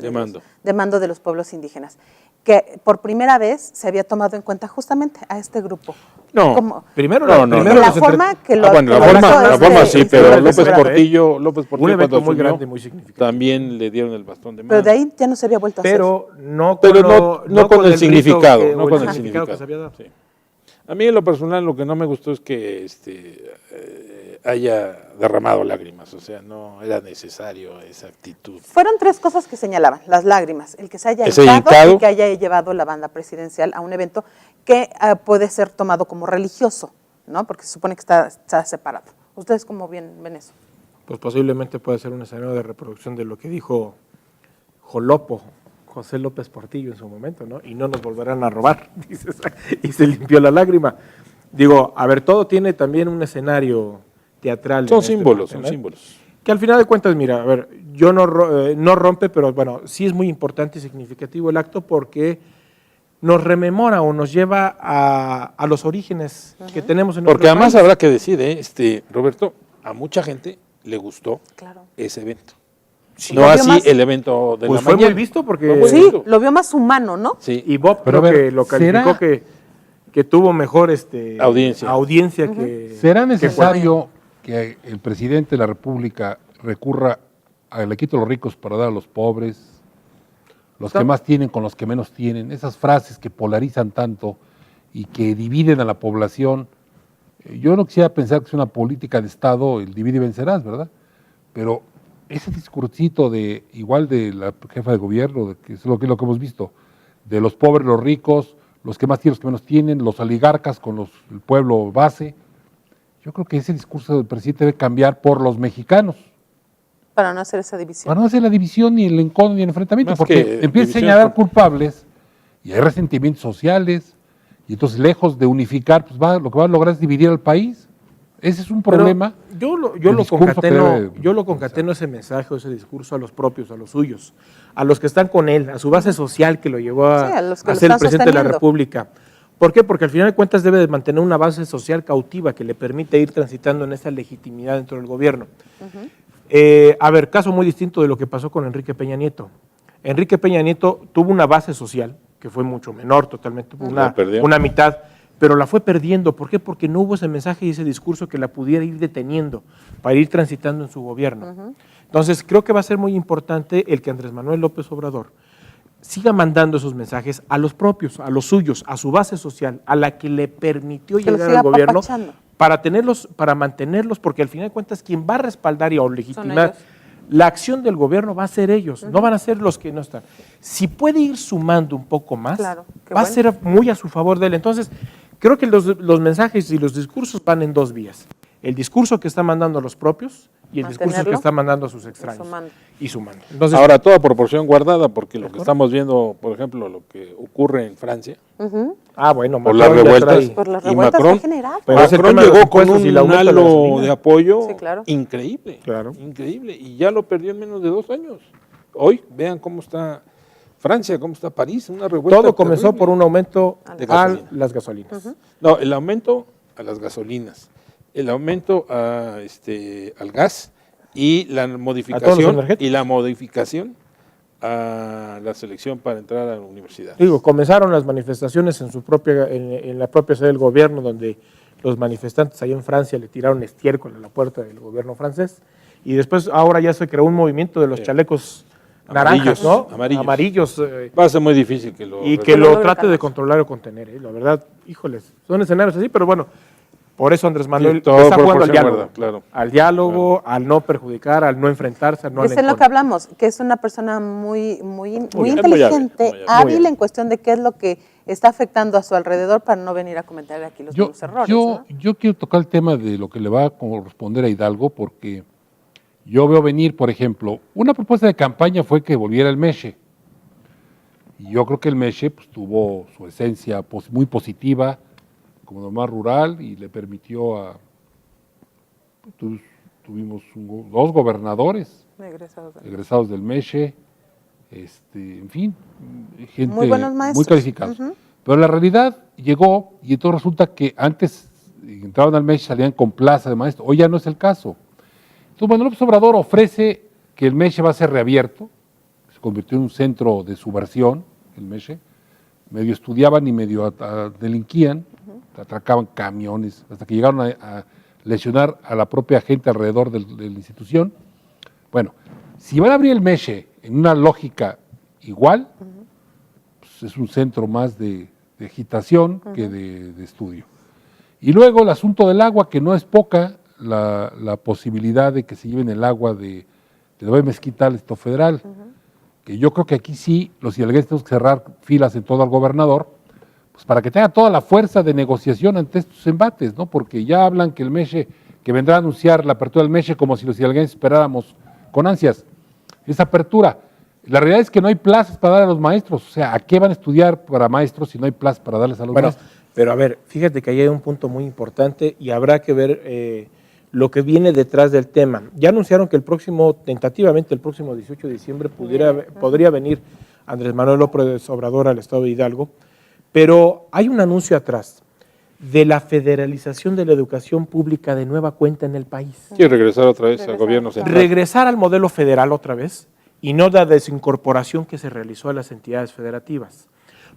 mando de los pueblos indígenas, que por primera vez se había tomado en cuenta justamente a este grupo. No, Como- Primero, No, de la forma que lo bueno, que lo hizo forma sí, pero López López Portillo, Portillo un evento cuando muy asumió, grande, muy significativo. también le dieron el bastón de mando. Pero de ahí ya no se había vuelto a hacer. Pero no Pero con, no con el rito significado, que- no o con el que significado. se había dado. Sí. A mí en lo personal lo que no me gustó es que haya derramado lágrimas, o sea, no era necesario esa actitud. Fueron tres cosas que señalaban, las lágrimas, el que se haya Ese hincado hincado. y que haya llevado la banda presidencial a un evento que puede ser tomado como religioso, ¿no? Porque se supone que está separado. ¿Ustedes cómo ven eso? Pues posiblemente puede ser un escenario de reproducción de lo que dijo Jolopo, José López Portillo en su momento, ¿no? Y no nos volverán a robar, dices, y se limpió la lágrima. Digo, a ver, todo tiene también un escenario teatral. Son en este símbolos, parte, son ¿no? símbolos. Que al final de cuentas, mira, a ver, yo no rompe, pero bueno, sí es muy importante y significativo el acto porque nos rememora o nos lleva a los orígenes que tenemos en Porque nuestro además país. habrá que decir, Roberto, a mucha gente le gustó Claro. ese evento. Sí. No Lo vio así más- el evento de Pues la fue mañana. muy visto porque- Fue muy Sí, visto. lo vio más humano, ¿no? Sí. Y Bob Pero creo a ver, que lo calificó que tuvo mejor audiencia que... ¿Será necesario que el presidente de la República recurra a le quito a los ricos para dar a los pobres? los que más tienen con los que menos tienen, esas frases que polarizan tanto y que dividen a la población. Yo no quisiera pensar que es una política de Estado el divide y vencerás, ¿verdad? Pero ese discursito de, igual de la jefa de gobierno, de que es lo que hemos visto, de los pobres, los ricos, los que más tienen, los que menos tienen, los oligarcas con el pueblo base, yo creo que ese discurso del presidente debe cambiar por los mexicanos. Para no hacer esa división. Para no hacer la división, ni el encono, ni el enfrentamiento, Más porque que empieza a división, señalar culpables y hay resentimientos sociales, y entonces lejos de unificar, pues lo que va a lograr es dividir al país. Ese es un problema. Yo lo discurso que debe concateno ese mensaje, ese discurso a los propios, a los suyos, a los que están con él, a su base social que lo llevó Sí, a los que a lo ser el están presidente de la sosteniendo. República. ¿Por qué? Porque al final de cuentas debe de mantener una base social cautiva que le permite ir transitando en esa legitimidad dentro del gobierno. A ver, caso muy distinto de lo que pasó con Enrique Peña Nieto. Enrique Peña Nieto tuvo una base social que fue mucho menor, totalmente, La perdió. una mitad, pero la fue perdiendo. ¿Por qué? Porque no hubo ese mensaje y ese discurso que la pudiera ir deteniendo para ir transitando en su gobierno. Entonces, creo que va a ser muy importante el que Andrés Manuel López Obrador siga mandando esos mensajes a los propios, a los suyos, a su base social, a la que le permitió Que los llegar siga al gobierno, apapachando. para mantenerlos, porque al final de cuentas quien va a respaldar o legitimar ellos. la acción del gobierno va a ser ellos, no van a ser los que no están. Si puede ir sumando un poco más, Claro, qué va a bueno. ser muy a su favor de él. Entonces, creo que los mensajes y los discursos van en dos vías. El discurso que está mandando a los propios y el discurso que Mantenerlo. está mandando a sus extraños. Sumando. Y sumando. Entonces, Ahora, toda proporción guardada, porque lo que estamos viendo, por ejemplo, lo que ocurre en Francia, bueno, por las Macron ya revueltas, trae- Por las y revueltas Macron, que ha generado. Pero es el Macron tema de los llegó con impuestos y el un aumento de la halo gasolina. de apoyo Sí, claro. increíble, Claro. increíble, y ya lo perdió en menos de 2 años. Hoy, vean cómo está Francia, cómo está París, una revuelta todo comenzó terrible. por un aumento De a gasolina. las gasolinas. No, el aumento a las gasolinas, el aumento al gas y la modificación energéticos. a la selección para entrar a la universidad. Digo, comenzaron las manifestaciones en la propia sede del gobierno, donde los manifestantes allá en Francia le tiraron estiércol a la puerta del gobierno francés, y después ahora ya se creó un movimiento de los chalecos naranjas, ¿no? Amarillos, Va a ser muy difícil que lo y que lo lo logre trate calmar. de controlar o contener. La verdad, híjoles, son escenarios así, pero bueno, por eso Andrés Manuel todo está jugando al proporción diálogo, guarda, claro. al diálogo, al no perjudicar, al no enfrentarse, al no Es en lo que hablamos, que es una persona muy inteligente, muy hábil. hábil en cuestión de qué es lo que está afectando a su alrededor para no venir a cometer aquí los mismos errores. ¿no? Yo quiero tocar el tema de lo que le va a corresponder a Hidalgo, porque yo veo venir, por ejemplo, una propuesta de campaña fue que volviera el MESHE. Y yo creo que el MESHE pues, tuvo su esencia muy positiva, como nomás rural, y le permitió tuvimos 2 gobernadores egresados del MESHE, en fin, gente Muy buenos maestros. muy calificados. Pero la realidad llegó y entonces resulta que antes entraban al MESHE, salían con plaza de maestro. Hoy ya no es el caso. Entonces, Manuel López Obrador ofrece que el MESHE va a ser reabierto, se convirtió en un centro de subversión, el MESHE, medio estudiaban y medio delinquían, atracaban camiones, hasta que llegaron a lesionar a la propia gente alrededor de la institución. Bueno, si van a abrir el MESHE en una lógica igual, pues es un centro más de agitación que de estudio. Y luego el asunto del agua, que no es poca la posibilidad de que se lleven el agua de la Mezquita al Estado Federal, que yo creo que aquí sí los hidalguenses tenemos que cerrar filas en todo al gobernador, pues para que tenga toda la fuerza de negociación ante estos embates, ¿no? Porque ya hablan que el MESHE, que vendrá a anunciar la apertura del MESHE como si los hidalguenses esperáramos con ansias esa apertura. La realidad es que no hay plazas para dar a los maestros, o sea, ¿a qué van a estudiar para maestros si no hay plazas para darles a los maestros? Pero a ver, fíjate que ahí hay un punto muy importante y habrá que ver lo que viene detrás del tema. Ya anunciaron que tentativamente el próximo 18 de diciembre podría venir Andrés Manuel López Obrador al estado de Hidalgo, pero hay un anuncio atrás de la federalización de la educación pública de nueva cuenta en el país. Quiere regresar otra vez al gobierno central. Regresar al modelo federal otra vez y no la desincorporación que se realizó a las entidades federativas.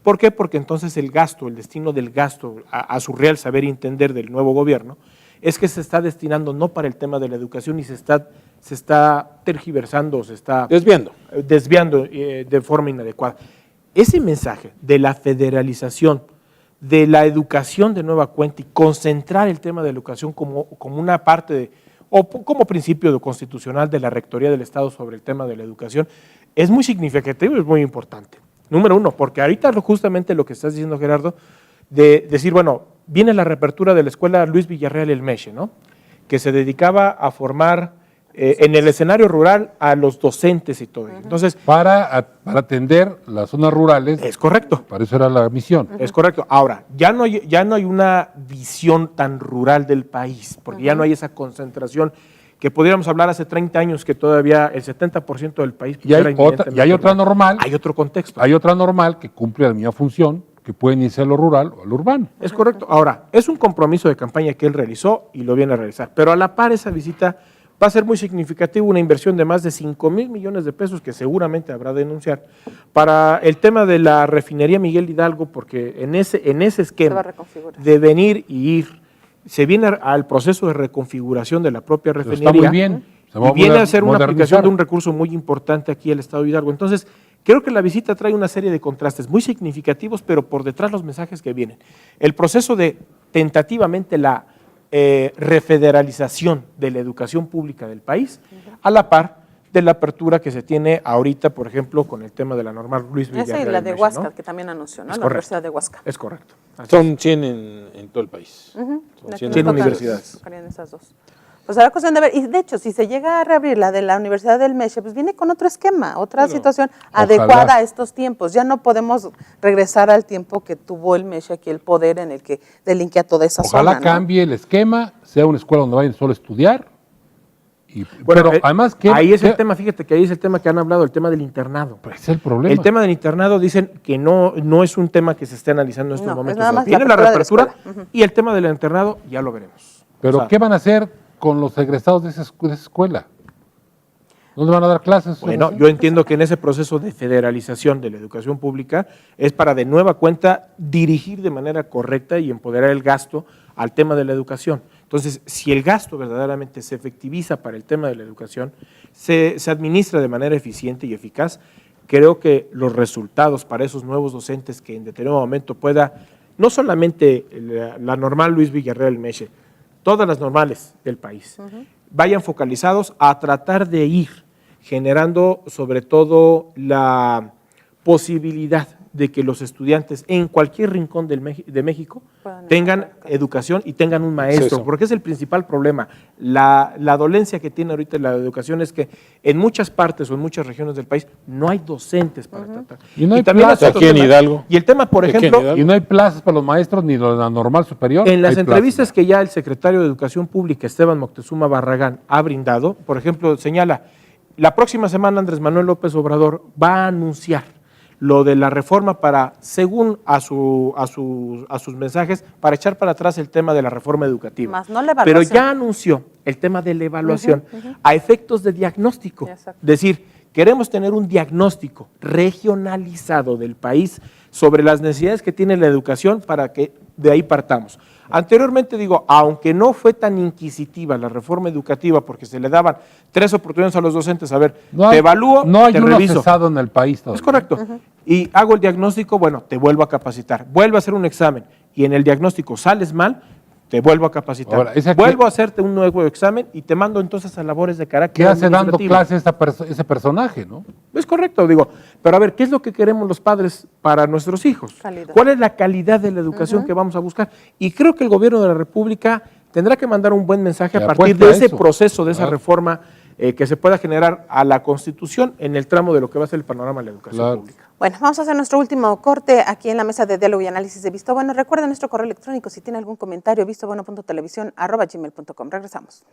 ¿Por qué? Porque entonces el destino del gasto, a su real saber y entender del nuevo gobierno, es que se está destinando no para el tema de la educación y se está tergiversando, se está desviando de forma inadecuada. Ese mensaje de la federalización, de la educación de nueva cuenta y concentrar el tema de la educación como una parte o como principio constitucional de la Rectoría del Estado sobre el tema de la educación, es muy significativo y es muy importante. Número uno, porque ahorita justamente lo que estás diciendo, Gerardo, de decir, bueno, viene la reapertura de la escuela Luis Villarreal El Meche, ¿no? Que se dedicaba a formar en el escenario rural a los docentes y todo. Entonces, para atender las zonas rurales. Es correcto. Para eso era la misión. Es correcto. Ahora, ya no hay una visión tan rural del país, porque ya no hay esa concentración que podríamos hablar hace 30 años que todavía el 70% del país Y hay otra normal. Hay otro contexto. Hay otra normal que cumple la misma función, que pueden irse a lo rural o a lo urbano. Es correcto. Ahora, es un compromiso de campaña que él realizó y lo viene a realizar, pero a la par esa visita va a ser muy significativa, una inversión de más de 5,000 millones de pesos que seguramente habrá de denunciar para el tema de la refinería Miguel Hidalgo, porque en ese esquema de venir y ir, se viene al proceso de reconfiguración de la propia refinería. Está muy bien. Y viene a ser una aplicación de un recurso muy importante aquí al Estado de Hidalgo. Entonces, creo que la visita trae una serie de contrastes muy significativos, pero por detrás los mensajes que vienen. El proceso de tentativamente la refederalización de la educación pública del país, a la par de la apertura que se tiene ahorita, por ejemplo, con el tema de la normal Luis Villarreal. Esa y la de Huasca, ¿no? Que también anunció, ¿no? Es La Universidad de Huasca. Es correcto. Son 100 en todo el país. Son 100 universidades. Esas dos. Pues será cuestión de ver, y de hecho, si se llega a reabrir la de la Universidad del Meche, pues viene con otro esquema, otra situación adecuada a estos tiempos. Ya no podemos regresar al tiempo que tuvo el Meche aquí, el poder en el que delinquía toda esa zona. Ojalá cambie el esquema, sea una escuela donde vayan solo a estudiar. Bueno, pero además ahí es el tema, fíjate que ahí es el tema que han hablado, el tema del internado. Pues es el problema. El tema del internado dicen que no es un tema que se esté analizando en estos momentos. Nada más viene la reapertura y el tema del internado ya lo veremos. Pero ¿qué van a hacer con los egresados de esa escuela? ¿Dónde van a dar clases? Bueno, yo entiendo que en ese proceso de federalización de la educación pública es para de nueva cuenta dirigir de manera correcta y empoderar el gasto al tema de la educación. Entonces, si el gasto verdaderamente se efectiviza para el tema de la educación, se administra de manera eficiente y eficaz, creo que los resultados para esos nuevos docentes que en determinado momento pueda, no solamente la normal Luis Villarreal Meche, todas las normales del país, vayan focalizados a tratar de ir generando sobre todo la posibilidad de que los estudiantes en cualquier rincón de México tengan educación y tengan un maestro, porque es el principal problema. La dolencia que tiene ahorita la educación es que en muchas partes o en muchas regiones del país no hay docentes para tratar. Y no hay plazas aquí en Hidalgo. Y el tema, por ejemplo, y no hay plazas para los maestros ni la normal superior. en las entrevistas que ya el secretario de Educación Pública, Esteban Moctezuma Barragán, ha brindado, por ejemplo, señala, la próxima semana Andrés Manuel López Obrador va a anunciar lo de la reforma para, según a sus mensajes, para echar para atrás el tema de la reforma educativa. Más no la evaluación. Pero ya anunció el tema de la evaluación a efectos de diagnóstico. Exacto. Es decir, queremos tener un diagnóstico regionalizado del país sobre las necesidades que tiene la educación para que de ahí partamos. Anteriormente digo, aunque no fue tan inquisitiva la reforma educativa porque se le daban 3 oportunidades a los docentes, a ver, te evalúo, no hay te uno reviso. cesado en el país todavía. Es correcto. Y hago el diagnóstico, bueno, te vuelvo a capacitar. Vuelvo a hacer un examen y en el diagnóstico sales mal, te vuelvo a capacitar. Ahora, vuelvo a hacerte un nuevo examen y te mando entonces a labores de carácter ¿Qué hace dando administrativo. clase ese personaje, no? Es correcto, digo, pero a ver, ¿qué es lo que queremos los padres para nuestros hijos? Calidad. ¿Cuál es la calidad de la educación que vamos a buscar? Y creo que el gobierno de la República tendrá que mandar un buen mensaje a partir de ese proceso, de esa reforma que se pueda generar a la Constitución en el tramo de lo que va a ser el panorama de la educación pública. Bueno, vamos a hacer nuestro último corte aquí en la mesa de diálogo y análisis de Visto Bueno. Recuerden nuestro correo electrónico si tiene algún comentario, vistobueno.televisión@gmail.com. Regresamos.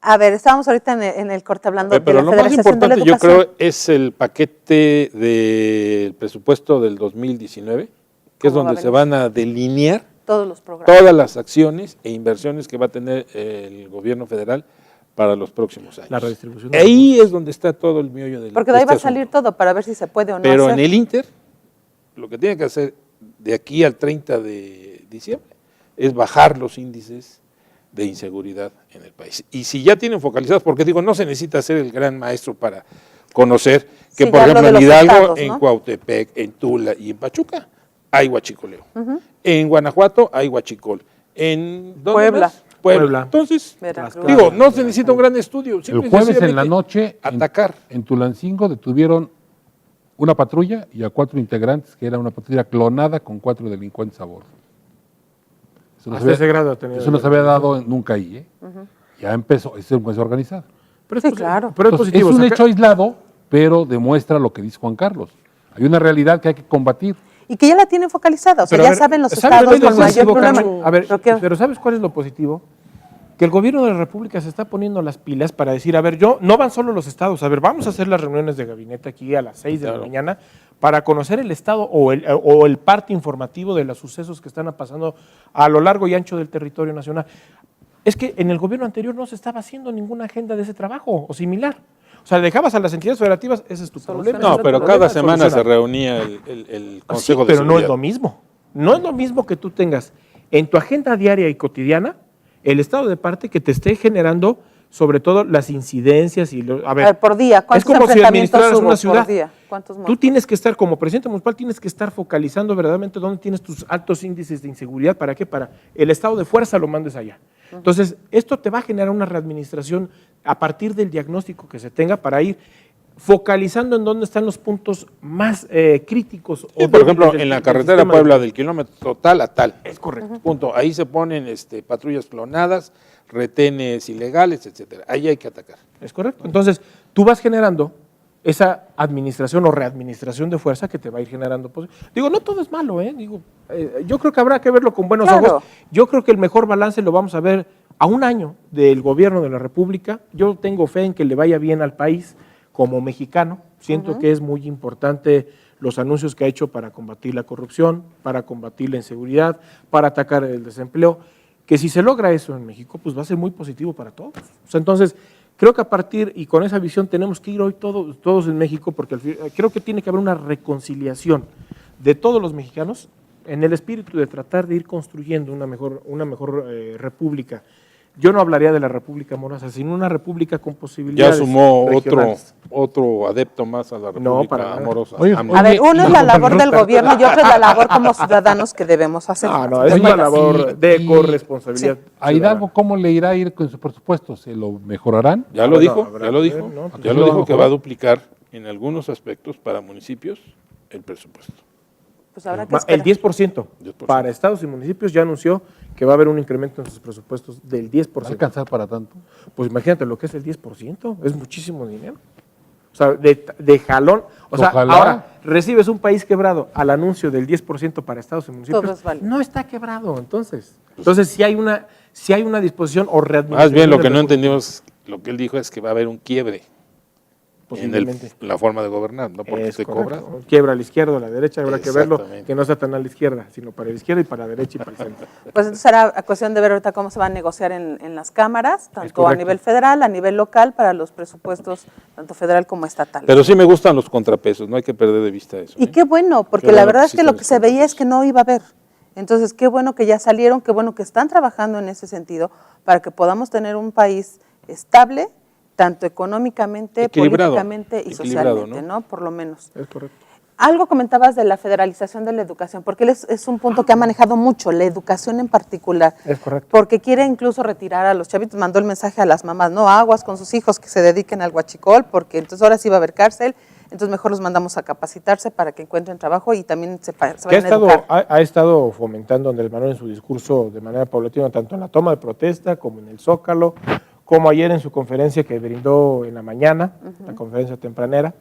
A ver, estábamos ahorita en el corte hablando de la Federación de la Educación. Yo creo es el paquete del presupuesto del 2019 que es ¿Cómo va donde a se venir? van a delinear Todos los programas. todas las acciones e inversiones que va a tener el gobierno federal para los próximos años. La redistribución de Ahí es donde está todo el meollo del Porque de ahí va a este salir asunto. todo para ver si se puede o no Pero hacer. en el Inter, lo que tiene que hacer de aquí al 30 de diciembre es bajar los índices de inseguridad en el país. Y si ya tienen focalizados, porque digo, no se necesita ser el gran maestro para conocer que, Sí, por ya hablo ejemplo, de en los Hidalgo, estados, en ¿no? Cuautepec, en Tula y en Pachuca hay huachicoleo. En Guanajuato hay huachicol. En ¿dónde Puebla. más? Puebla. Entonces, Veracruz. digo, no se necesita un gran estudio. El simple y jueves en la sencillamente noche, atacar. en Tulancingo, detuvieron una patrulla y a 4 integrantes, que era una patrulla clonada con 4 delincuentes a bordo. Eso no, Hasta ese grado ha tenido eso no se había dado nunca ahí, ¿eh? Ya empezó, es un juez organizado. Pero Sí, es claro. Pero es Entonces, positivo. es un saca- hecho aislado, pero demuestra lo que dice Juan Carlos. Hay una realidad que hay que combatir. Y que ya la tienen focalizada, o sea, Pero a ya ver, saben los ¿sabes estados cuál es lo con mayor positivo, problema. Cacho? A ver, Pero que- pero ¿sabes cuál es lo positivo? Que el gobierno de la República se está poniendo las pilas para decir, a ver, no van solo los estados, a ver, vamos a hacer las reuniones de gabinete aquí a las 6 de la Claro. mañana para conocer el estado o el parte informativo de los sucesos que están pasando a lo largo y ancho del territorio nacional. Es que en el gobierno anterior no se estaba haciendo ninguna agenda de ese trabajo o similar. O sea, dejabas a las entidades federativas, ese es tu problema. No, ese es tu pero problema, cada semana se soluciona. reunía el Sí, Consejo de pero no es Seguridad. lo mismo. No es lo mismo que tú tengas en tu agenda diaria y cotidiana el estado de parte que te esté generando sobre todo las incidencias y a A ver, por día, es ¿cuántos como si enfrentamientos administraras hubo una ciudad. por día? ¿Cuántos Tú muertos? tienes que estar, como presidente municipal, tienes que estar focalizando verdaderamente dónde tienes tus altos índices de inseguridad. ¿Para qué? Para el estado de fuerza lo mandes allá. Entonces, esto te va a generar una readministración a partir del diagnóstico que se tenga para ir focalizando en dónde están los puntos más críticos. Sí, o por débiles ejemplo, del- en la del carretera sistema Puebla del kilómetro tal a tal. Es correcto. Punto. Ahí se ponen patrullas clonadas, retenes ilegales, etcétera. Ahí hay que atacar. Es correcto. Entonces, tú vas generando esa administración o readministración de fuerza que te va a ir generando. Digo, no todo es malo, ¿eh? Digo, yo creo que habrá que verlo con buenos Claro. ojos. Yo creo que el mejor balance lo vamos a ver a un año del gobierno de la República. Yo tengo fe en que le vaya bien al país como mexicano. Siento que es muy importante los anuncios que ha hecho para combatir la corrupción, para combatir la inseguridad, para atacar el desempleo, que si se logra eso en México, pues va a ser muy positivo para todos. O sea, entonces, creo que a partir y con esa visión tenemos que ir hoy todos en México, porque creo que tiene que haber una reconciliación de todos los mexicanos en el espíritu de tratar de ir construyendo una mejor república. Yo no hablaría de la república amorosa, sino una república con Ya posibilidades sumó regionales. otro adepto más a la República para nada. amorosa. Oye, AMLO. A ver, uno es la labor del Ruta. gobierno y otro es la labor como ciudadanos que debemos hacer. No, es Oye, una labor de y- corresponsabilidad. A Hidalgo, ¿cómo le irá a ir con su presupuesto? ¿Se lo mejorarán? Ya lo bueno, dijo, habrá ya lo que dijo. ver, ¿no? Pues Ya sí lo lo dijo va a que mejorar. va a duplicar en algunos aspectos para municipios el presupuesto. Pues habrá que El esperar. 10%. 10%. Para estados y municipios ya anunció que va a haber un incremento en sus presupuestos del ¿Va a 10%. alcanzar para tanto? Pues imagínate lo que es el 10%, es muchísimo dinero. O sea, de jalón. O sea, Ojalá. ahora recibes un país quebrado al anuncio del 10% para estados y municipios. Todo es válido. No está quebrado, entonces. Entonces, si hay una disposición o readministración. Más bien lo que del no recurso, entendimos, lo que él dijo es que va a haber un quiebre en posiblemente. la forma de gobernar, no porque Es esté correcto. cobrado. Quiebra a la izquierda o a la derecha, habrá que verlo, Exactamente. que no sea tan a la izquierda, sino para la izquierda y para la derecha y para el centro. Pues entonces será cuestión de ver ahorita cómo se va a negociar en las cámaras, tanto a correcto. nivel federal, a nivel local, para los presupuestos tanto federal como estatal. Pero sí me gustan los contrapesos, no hay que perder de vista eso. Y qué bueno, porque Qué la bueno verdad que es que lo existen que se los veía es que no iba a haber. Entonces, qué bueno que ya salieron, qué bueno que están trabajando en ese sentido para que podamos tener un país estable, tanto económicamente, Equilibrado, políticamente y equilibrado, socialmente, ¿no? Por lo menos. Es correcto. Algo comentabas de la federalización de la educación, porque él es un punto que ha manejado mucho, la educación en particular. Es correcto. Porque quiere incluso retirar a los chavitos, mandó el mensaje a las mamás, no aguas con sus hijos que se dediquen al huachicol, porque entonces ahora sí va a haber cárcel, entonces mejor los mandamos a capacitarse para que encuentren trabajo y también se Que vayan a educar. ha estado fomentando Andrés Manuel en su discurso de manera paulatina, tanto en la toma de protesta como en el Zócalo, como ayer en su conferencia que brindó en la mañana, la conferencia tempranera,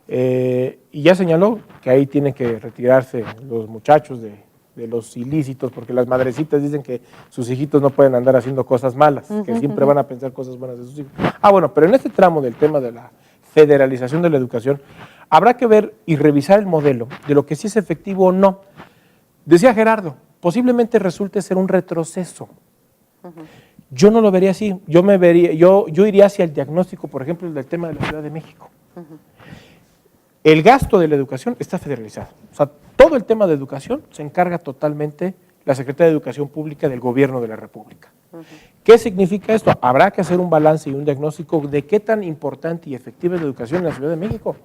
y ya señaló que ahí tienen que retirarse los muchachos de los ilícitos, porque las madrecitas dicen que sus hijitos no pueden andar haciendo cosas malas, que siempre van a pensar cosas buenas de sus hijos. Bueno, pero en este tramo del tema de la federalización de la educación, habrá que ver y revisar el modelo de lo que sí es efectivo o no. Decía Gerardo, posiblemente resulte ser un retroceso. Yo no lo vería así. Yo iría hacia el diagnóstico, por ejemplo, del tema de la Ciudad de México. El gasto de la educación está federalizado. O sea, todo el tema de educación se encarga totalmente la Secretaría de Educación Pública del Gobierno de la República. ¿Qué significa esto? Habrá que hacer un balance y un diagnóstico de qué tan importante y efectiva es la educación en la Ciudad de México.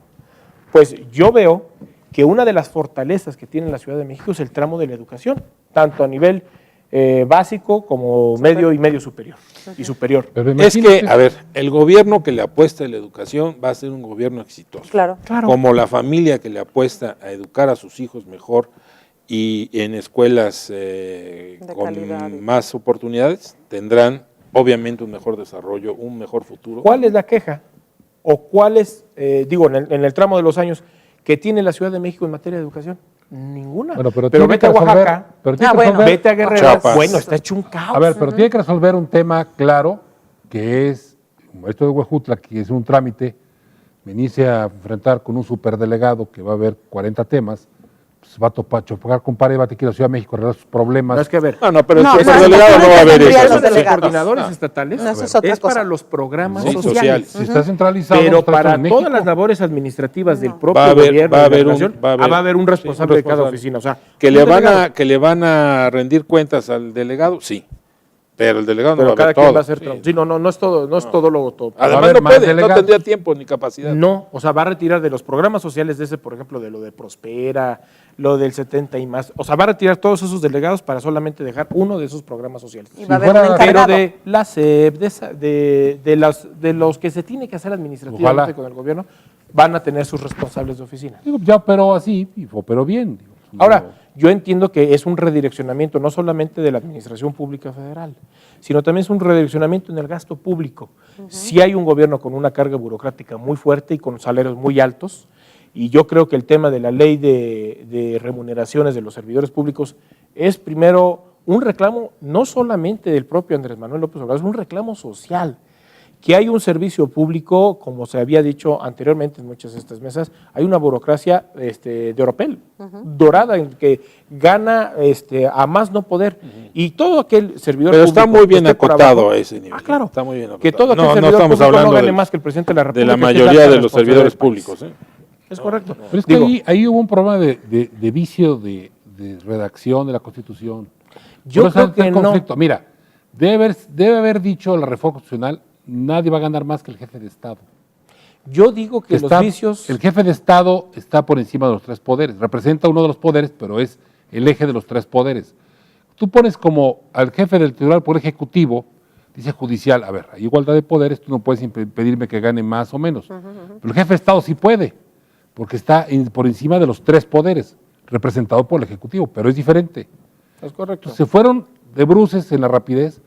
Pues yo veo que una de las fortalezas que tiene la Ciudad de México es el tramo de la educación, tanto a nivel básico como medio y medio superior. Y superior. Pero Es que, imagínate- a ver, el gobierno que le apuesta a la educación va a ser un gobierno exitoso. Claro. Claro. Como la familia que le apuesta a educar a sus hijos mejor y en escuelas con calidad. más oportunidades, tendrán obviamente un mejor desarrollo, un mejor futuro. ¿Cuál es la queja? ¿O cuál es, en el tramo de los años, que tiene la Ciudad de México en materia de educación? Ninguna. Bueno, pero tiene vete que a resolver- Oaxaca, pero tiene que bueno, resolver- vete a Guerrero. Chiapas. Bueno, está hecho un caos. A ver, pero tiene que resolver un tema claro, que es, como esto de Huejutla, que es un trámite, venirse a enfrentar con un superdelegado que va a ver 40 temas, pues va a chocar con pared, va a tener que ir a la Ciudad de México a arreglar sus problemas. No, es que a ver, No, pero No, el pero superdelegado no va a ver tendría eso. los los delegados. coordinadores No. estatales No, eso es otra cosa. para los programas Sí, sociales. sociales. Si está centralizado, Pero no está para en México. todas las labores administrativas del propio Va a haber- gobierno va a de la haber un- nación, va a haber- un responsable sí, un de cada responsable. oficina. O sea, Que un le delegado. que le van a rendir cuentas al delegado, sí. Pero el delegado no Pero va a cada ver quien todo. va a hacer. Sí. Sí, no es todo, no es todo lo todo. Además haber no más puede, no delegados. tendría tiempo ni capacidad. No, o sea, va a retirar de los programas sociales de ese, por ejemplo, de lo de Prospera, lo del 70 y más. O sea, va a retirar todos esos delegados para solamente dejar uno de esos programas sociales. Y va a Si haber un fuera- Pero encargado. de la SEP, de los que se tiene que hacer administrativamente Ojalá. con el gobierno, van a tener sus responsables de oficina. Digo, ya operó así, y operó bien. Digo, Ahora, yo entiendo que es un redireccionamiento no solamente de la Administración Pública Federal, sino también es un redireccionamiento en el gasto público. Si hay un gobierno con una carga burocrática muy fuerte y con salarios muy altos, y yo creo que el tema de la ley de remuneraciones de los servidores públicos es primero un reclamo no solamente del propio Andrés Manuel López Obrador, es un reclamo social. Que hay un servicio público, como se había dicho anteriormente en muchas de estas mesas, hay una burocracia de oropel, dorada, en que gana a más no poder. Y todo aquel servidor Pero público está muy que bien esté por acotado abajo- a ese nivel. Ah, claro. Está muy bien acotado. Que todo aquel No, no servidor estamos público no hablando gane del- más que el presidente de la de República. la que es mayoría alta de los servidores responsabilidad del país. públicos. Es correcto. Pero es que Digo, ahí hubo un problema de vicio de redacción de la Constitución. Yo Por eso creo está el que no. conflicto. Mira, debe haber dicho la reforma constitucional, nadie va a ganar más que el jefe de Estado. yo digo que los Está- vicios... El jefe de Estado está por encima de los tres poderes, representa uno de los poderes, pero es el eje de los tres poderes. Tú pones como al jefe del Tribunal Poder Ejecutivo, dice judicial, a ver, hay igualdad de poderes, tú no puedes impedirme que gane más o menos. Pero el jefe de Estado sí puede, porque está por encima de los tres poderes, representado por el Ejecutivo, pero es diferente. Es correcto. Se fueron de bruces en la rapidez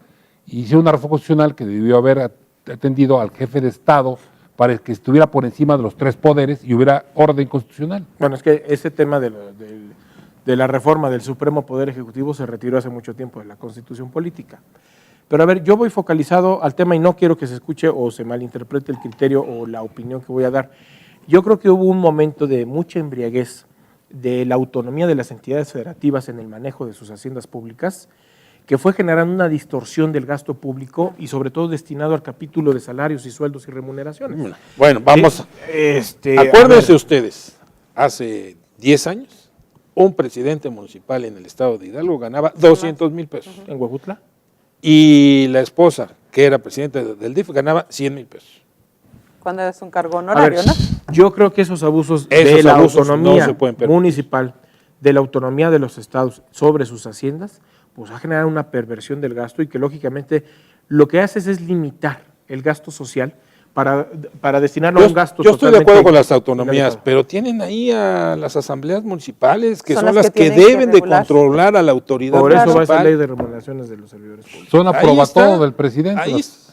y hicieron una reforma constitucional que debió haber atendido al jefe de Estado para que estuviera por encima de los tres poderes y hubiera orden constitucional. Bueno, es que ese tema de la reforma del Supremo Poder Ejecutivo se retiró hace mucho tiempo de la Constitución Política. Pero a ver, yo voy focalizado al tema y no quiero que se escuche o se malinterprete el criterio o la opinión que voy a dar. Yo creo que hubo un momento de mucha embriaguez de la autonomía de las entidades federativas en el manejo de sus haciendas públicas, que fue generando una distorsión del gasto público y sobre todo destinado al capítulo de salarios y sueldos y remuneraciones. Bueno, vamos. a Acuérdense ver, ustedes, hace 10 años, un presidente municipal en el estado de Hidalgo ganaba 200,000 pesos. en Huejutla. Y la esposa, que era presidenta del DIF, ganaba 100,000 pesos. Cuando es un cargo A ver, honorario, ¿no? yo creo que esos abusos Esos de la abusos autonomía no se pueden permitir. municipal, de la autonomía de los estados sobre sus haciendas, pues ha generado una perversión del gasto y que lógicamente lo que haces es limitar el gasto social para destinarlo a un gasto Yo estoy de acuerdo con las totalmente autonomías, inadecuado. pero tienen ahí a las asambleas municipales, que Son son las las que que tienen que deben de regular. controlar a la autoridad Por eso va esa municipal. ley de remuneraciones de los servidores públicos. Son Ahí aprobatorio está. del presidente. Ahí las- es-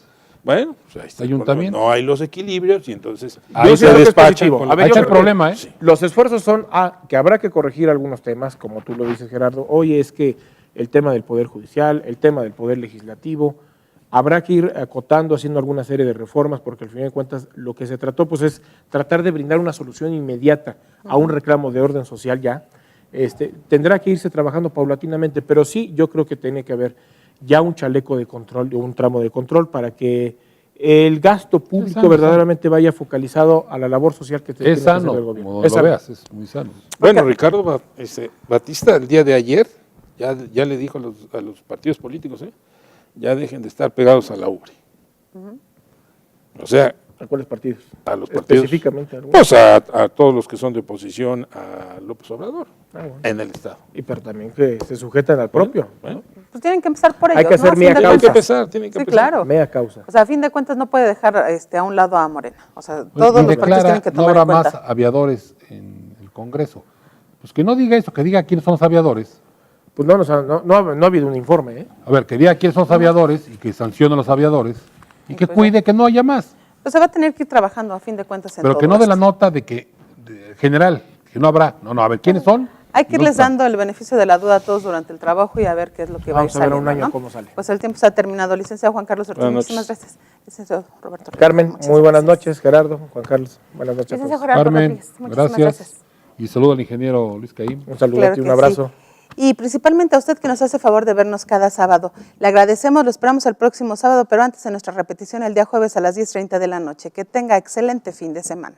Bueno, pues ahí está el Ayuntamiento. problema. No hay los equilibrios y entonces Ahí ahí sí se creo que es despachan positivo. con A ver, Ahí yo está el creo que- problema, ¿eh? Sí. Los esfuerzos son que habrá que corregir algunos temas, como tú lo dices, Gerardo. Oye, es que el tema del Poder Judicial, el tema del Poder Legislativo, habrá que ir acotando, haciendo alguna serie de reformas, porque al fin de cuentas lo que se trató pues, es tratar de brindar una solución inmediata a un reclamo de orden social ya, Tendrá que irse trabajando paulatinamente, pero sí, yo creo que tiene que haber ya un chaleco de control, un tramo de control para que el gasto público sano, verdaderamente vaya focalizado a la labor social que tiene Es que hacer sano, el gobierno. como Es lo sano. veas, es muy sano. Bueno, Ricardo Batista el día de ayer ya le dijo a los partidos políticos, ya dejen de estar pegados a la ubre. O sea, ¿A cuáles partidos? a los partidos, Específicamente. ¿Algunos? pues a todos los que son de oposición a López Obrador Bueno. en el Estado. Pero también que se sujetan al propio. Bueno, Pues tienen que empezar por ellos, Hay que hacer ¿no? A fin mea de causa. tienen que cuentas. empezar, tienen que Sí, empezar. claro. Mea causa. O sea, a fin de cuentas no puede dejar a un lado a Morena. O sea, Pues, todos y los partidos tienen que no tomar habrá en más cuenta. aviadores en el Congreso. Pues que no diga eso, que diga quiénes son los aviadores. Pues no ha habido un informe, ¿eh? A ver, que diga quiénes son los aviadores y que sancione a los aviadores y que pues, cuide que no haya más. Pues se va a tener que ir trabajando a fin de cuentas en Pero todo que no dé la esto. nota de que, general, que no habrá. No, a ver, ¿quiénes son? Hay que No irles están. dando el beneficio de la duda a todos durante el trabajo y a ver qué es lo que va a ir Vamos a ver a saliendo, un año ¿no? cómo sale. Pues el tiempo se ha terminado. Licenciado Juan Carlos Ortiz, Buenas muchísimas noches. gracias. Licenciado Roberto Reyes, Carmen, muchas muy buenas gracias. noches. Gerardo, Juan Carlos, buenas noches a Licenciado todos. Gerardo Carmen, Rodríguez, muchísimas gracias. Y saludo al ingeniero Luis Caín. Un saludo Claro y un que abrazo. sí. Y principalmente a usted que nos hace favor de vernos cada sábado. Le agradecemos, lo esperamos el próximo sábado, pero antes en nuestra repetición el día jueves a las 10:30 de la noche. Que tenga excelente fin de semana.